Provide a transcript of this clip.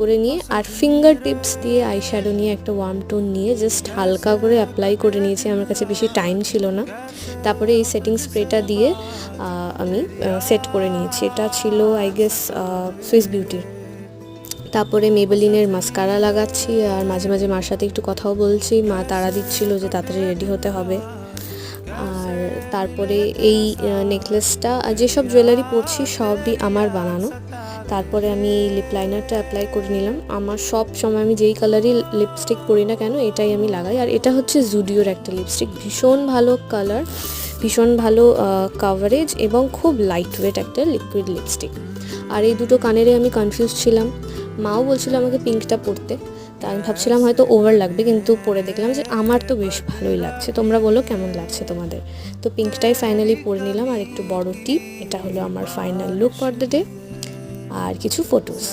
করে নিয়ে আর finger tips দিয়ে আইশ্যাডো নিয়ে একটা ওয়ার্ম টোন নিয়ে জাস্ট হালকা করে অ্যাপ্লাই করে নিয়েছি, আমার কাছে বেশি টাইম ছিল না। তারপরে এই সেটিং স্প্রেটা দিয়ে আমি সেট করে নিয়েছি, এটা ছিল আই গেস সুইস বিউটির। তারপরে মেবেলিনের মাস্কারা লাগাচ্ছি আর মাঝে মাঝে মার সাথে একটু কথাও বলছি, মা তাড়া দিচ্ছিল যে তাড়াতাড়ি রেডি হতে হবে। আর তারপরে এই নেকলেসটা আর যেসব জুয়েলারি পরছি সবই আমার বানানো। তারপরে আমি লিপ লাইনারটা অ্যাপ্লাই করে নিলাম। আমার সব সময় আমি যেই কালারই লিপস্টিক পরি না কেন এটাই আমি লাগাই, আর এটা হচ্ছে জুডিওর একটা লিপস্টিক, ভীষণ ভালো কালার, ভীষণ ভালো কাভারেজ এবং খুব লাইট ওয়েট একটা লিকুইড লিপস্টিক। আর এই দুটো কানেরে আমি কনফিউজ ছিলাম, মাও বলছিল আমাকে পিঙ্কটা পরতে, তা আমি ভাবছিলাম হয়তো ওভার লাগবে, কিন্তু পরে দেখলাম যে আমার তো বেশ ভালোই লাগছে। তোমরা বলো কেমন লাগছে তোমাদের। তো পিঙ্কটাই ফাইনালি পরে নিলাম আর একটু বড় টিপ। এটা হলো আমার final look for the day আর কিছু ফটোস।